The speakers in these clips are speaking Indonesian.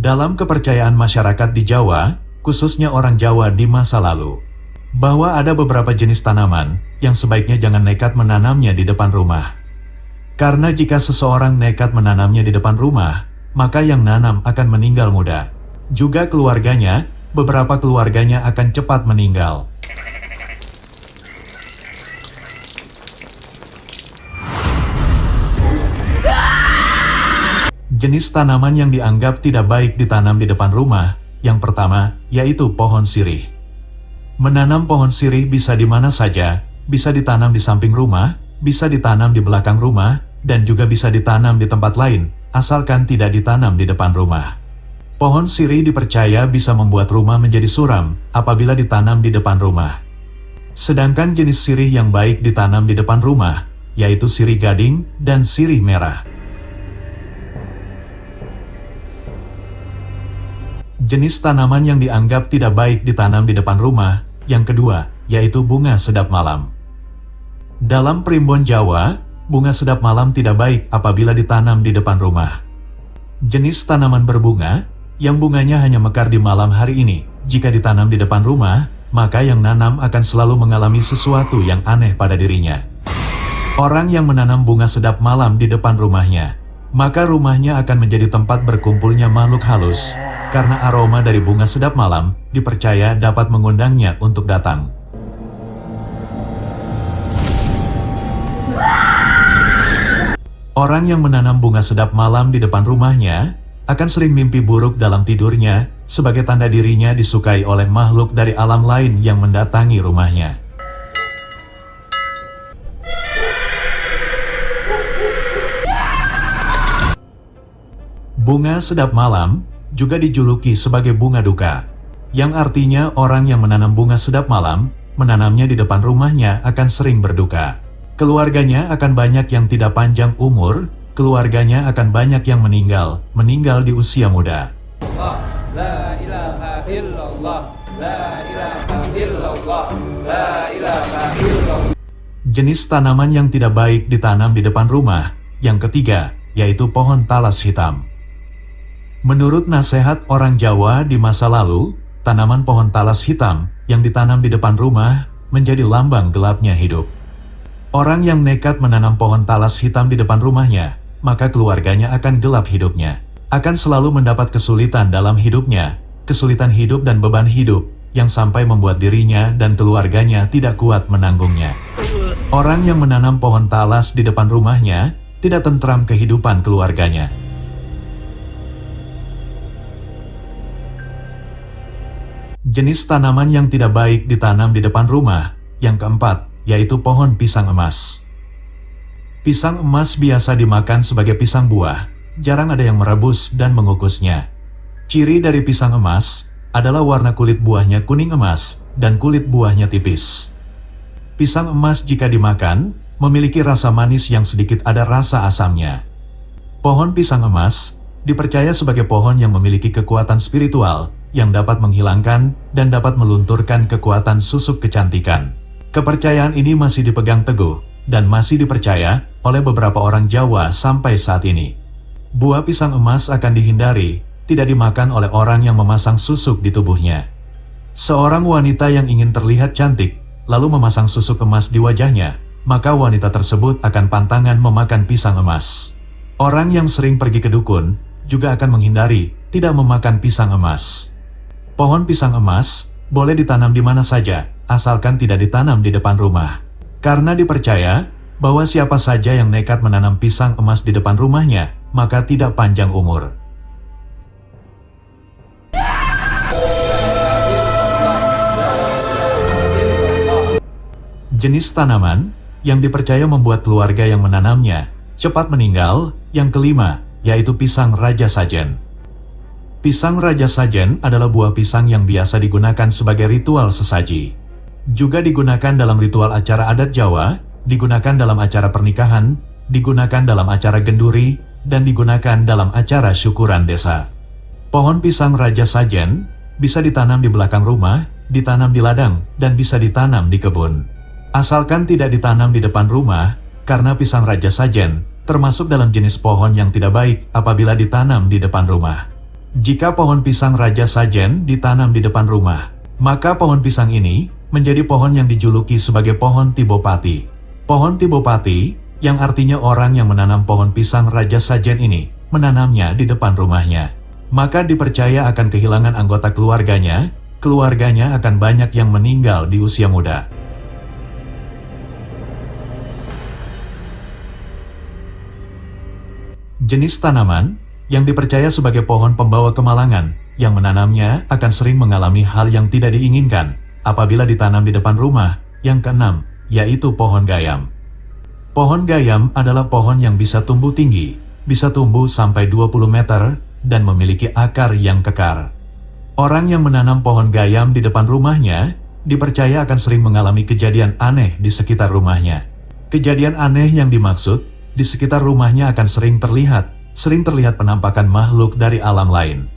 Dalam kepercayaan masyarakat di Jawa, khususnya orang Jawa di masa lalu, bahwa ada beberapa jenis tanaman yang sebaiknya jangan nekat menanamnya di depan rumah. Karena jika seseorang nekat menanamnya di depan rumah, maka yang nanam akan meninggal muda. Juga keluarganya, beberapa keluarganya akan cepat meninggal. Jenis tanaman yang dianggap tidak baik ditanam di depan rumah, yang pertama, yaitu pohon sirih. Menanam pohon sirih bisa di mana saja, bisa ditanam di samping rumah, bisa ditanam di belakang rumah, dan juga bisa ditanam di tempat lain, asalkan tidak ditanam di depan rumah. Pohon sirih dipercaya bisa membuat rumah menjadi suram apabila ditanam di depan rumah. Sedangkan jenis sirih yang baik ditanam di depan rumah, yaitu sirih gading dan sirih merah. Jenis tanaman yang dianggap tidak baik ditanam di depan rumah, yang kedua, yaitu bunga sedap malam. Dalam primbon Jawa, bunga sedap malam tidak baik apabila ditanam di depan rumah. Jenis tanaman berbunga, yang bunganya hanya mekar di malam hari ini, jika ditanam di depan rumah, maka yang nanam akan selalu mengalami sesuatu yang aneh pada dirinya. Orang yang menanam bunga sedap malam di depan rumahnya, maka rumahnya akan menjadi tempat berkumpulnya makhluk halus, karena aroma dari bunga sedap malam dipercaya dapat mengundangnya untuk datang. Orang yang menanam bunga sedap malam di depan rumahnya akan sering mimpi buruk dalam tidurnya, sebagai tanda dirinya disukai oleh makhluk dari alam lain yang mendatangi rumahnya. Bunga sedap malam juga dijuluki sebagai bunga duka, yang artinya orang yang menanam bunga sedap malam, menanamnya di depan rumahnya akan sering berduka. Keluarganya akan banyak yang tidak panjang umur, keluarganya akan banyak yang meninggal di usia muda. La ilaha illallah, la ilaha illallah, la ilaha illallah. Jenis tanaman yang tidak baik ditanam di depan rumah, yang ketiga, yaitu pohon talas hitam. Menurut nasihat orang Jawa di masa lalu, tanaman pohon talas hitam yang ditanam di depan rumah menjadi lambang gelapnya hidup. Orang yang nekat menanam pohon talas hitam di depan rumahnya, maka keluarganya akan gelap hidupnya, akan selalu mendapat kesulitan dalam hidupnya, kesulitan hidup dan beban hidup, yang sampai membuat dirinya dan keluarganya tidak kuat menanggungnya. Orang yang menanam pohon talas di depan rumahnya, tidak tentram kehidupan keluarganya. Jenis tanaman yang tidak baik ditanam di depan rumah, yang keempat, yaitu pohon pisang emas. Pisang emas biasa dimakan sebagai pisang buah, jarang ada yang merebus dan mengukusnya. Ciri dari pisang emas adalah warna kulit buahnya kuning emas dan kulit buahnya tipis. Pisang emas jika dimakan, memiliki rasa manis yang sedikit ada rasa asamnya. Pohon pisang emas dipercaya sebagai pohon yang memiliki kekuatan spiritual yang dapat menghilangkan dan dapat melunturkan kekuatan susuk kecantikan. Kepercayaan ini masih dipegang teguh dan masih dipercaya oleh beberapa orang Jawa sampai saat ini. Buah pisang emas akan dihindari, tidak dimakan oleh orang yang memasang susuk di tubuhnya. Seorang wanita yang ingin terlihat cantik, lalu memasang susuk emas di wajahnya, maka wanita tersebut akan pantangan memakan pisang emas. Orang yang sering pergi ke dukun juga akan menghindari tidak memakan pisang emas. Pohon pisang emas boleh ditanam di mana saja, asalkan tidak ditanam di depan rumah. Karena dipercaya bahwa siapa saja yang nekat menanam pisang emas di depan rumahnya, maka tidak panjang umur. Jenis tanaman yang dipercaya membuat keluarga yang menanamnya cepat meninggal, yang kelima, yaitu pisang raja sajen. Pisang raja sajen adalah buah pisang yang biasa digunakan sebagai ritual sesaji. Juga digunakan dalam ritual acara adat Jawa, digunakan dalam acara pernikahan, digunakan dalam acara genduri, dan digunakan dalam acara syukuran desa. Pohon pisang raja sajen bisa ditanam di belakang rumah, ditanam di ladang, dan bisa ditanam di kebun. Asalkan tidak ditanam di depan rumah, karena pisang raja sajen termasuk dalam jenis pohon yang tidak baik apabila ditanam di depan rumah. Jika pohon pisang Raja Sajen ditanam di depan rumah, maka pohon pisang ini menjadi pohon yang dijuluki sebagai pohon Tibopati. Pohon Tibopati, yang artinya orang yang menanam pohon pisang Raja Sajen ini, menanamnya di depan rumahnya. Maka dipercaya akan kehilangan anggota keluarganya akan banyak yang meninggal di usia muda. Jenis tanaman yang dipercaya sebagai pohon pembawa kemalangan, yang menanamnya akan sering mengalami hal yang tidak diinginkan apabila ditanam di depan rumah. Yang keenam, yaitu pohon gayam. Pohon gayam adalah pohon yang bisa tumbuh tinggi, bisa tumbuh sampai 20 meter, dan memiliki akar yang kekar. Orang yang menanam pohon gayam di depan rumahnya dipercaya akan sering mengalami kejadian aneh di sekitar rumahnya. Kejadian aneh yang dimaksud, di sekitar rumahnya akan sering terlihat penampakan makhluk dari alam lain.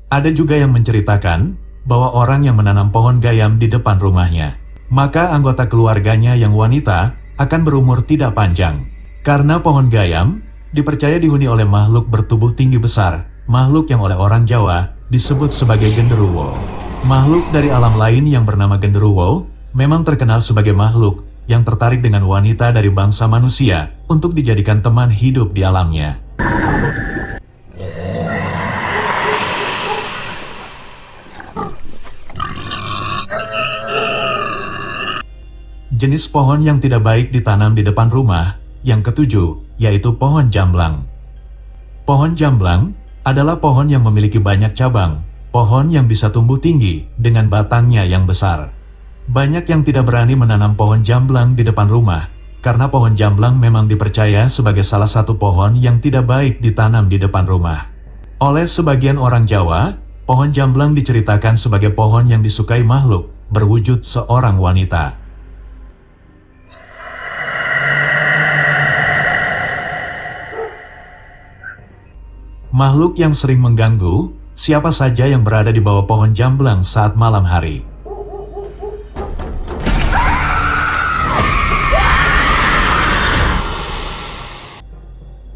Ada juga yang menceritakan bahwa orang yang menanam pohon gayam di depan rumahnya, maka anggota keluarganya yang wanita akan berumur tidak panjang. Karena pohon gayam dipercaya dihuni oleh makhluk bertubuh tinggi besar, makhluk yang oleh orang Jawa disebut sebagai genderuwo. Makhluk dari alam lain yang bernama genderuwo memang terkenal sebagai makhluk yang tertarik dengan wanita dari bangsa manusia untuk dijadikan teman hidup di alamnya. Jenis pohon yang tidak baik ditanam di depan rumah, yang ketujuh, yaitu pohon jamblang. Pohon jamblang adalah pohon yang memiliki banyak cabang, pohon yang bisa tumbuh tinggi dengan batangnya yang besar. Banyak yang tidak berani menanam pohon jamblang di depan rumah, karena pohon jamblang memang dipercaya sebagai salah satu pohon yang tidak baik ditanam di depan rumah. Oleh sebagian orang Jawa, pohon jamblang diceritakan sebagai pohon yang disukai makhluk berwujud seorang wanita. Makhluk yang sering mengganggu siapa saja yang berada di bawah pohon jamblang saat malam hari.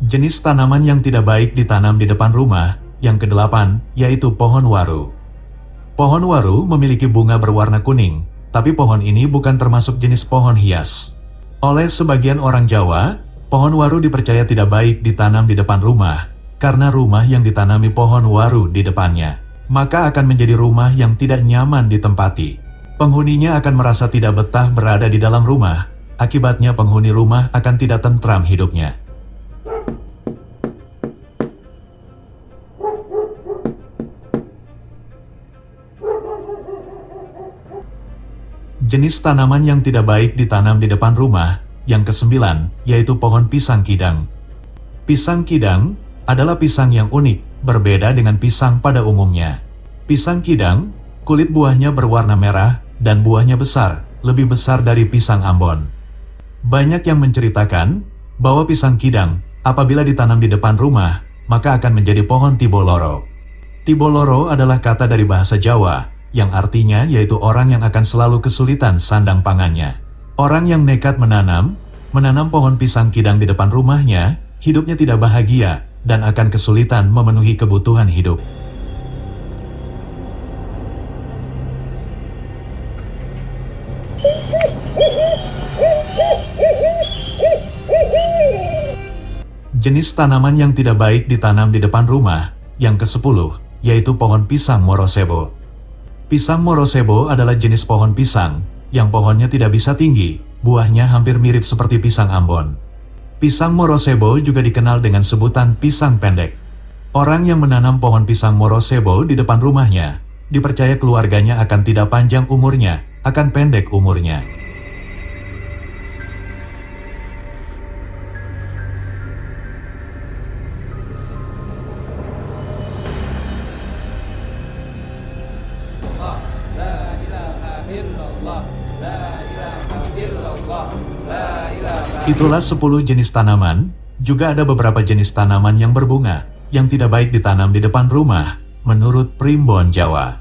Jenis tanaman yang tidak baik ditanam di depan rumah, yang kedelapan, yaitu pohon waru. Pohon waru memiliki bunga berwarna kuning, tapi pohon ini bukan termasuk jenis pohon hias. Oleh sebagian orang Jawa, pohon waru dipercaya tidak baik ditanam di depan rumah, karena rumah yang ditanami pohon waru di depannya, maka akan menjadi rumah yang tidak nyaman ditempati. Penghuninya akan merasa tidak betah berada di dalam rumah, akibatnya penghuni rumah akan tidak tentram hidupnya. Jenis tanaman yang tidak baik ditanam di depan rumah, yang kesembilan, yaitu pohon pisang kidang. Pisang kidang adalah pisang yang unik, berbeda dengan pisang pada umumnya. Pisang kidang, kulit buahnya berwarna merah, dan buahnya besar, lebih besar dari pisang Ambon. Banyak yang menceritakan bahwa pisang kidang, apabila ditanam di depan rumah, maka akan menjadi pohon tiboloro. Tiboloro adalah kata dari bahasa Jawa, yang artinya yaitu orang yang akan selalu kesulitan sandang pangannya. Orang yang nekat menanam pohon pisang kidang di depan rumahnya, hidupnya tidak bahagia, dan akan kesulitan memenuhi kebutuhan hidup. Jenis tanaman yang tidak baik ditanam di depan rumah, yang ke-10, yaitu pohon pisang morosebo. Pisang morosebo adalah jenis pohon pisang, yang pohonnya tidak bisa tinggi, buahnya hampir mirip seperti pisang Ambon. Pisang morosebo juga dikenal dengan sebutan pisang pendek. Orang yang menanam pohon pisang morosebo di depan rumahnya, dipercaya keluarganya akan tidak panjang umurnya, akan pendek umurnya. Itulah 10 jenis tanaman. Juga ada beberapa jenis tanaman yang berbunga, yang tidak baik ditanam di depan rumah, menurut Primbon Jawa.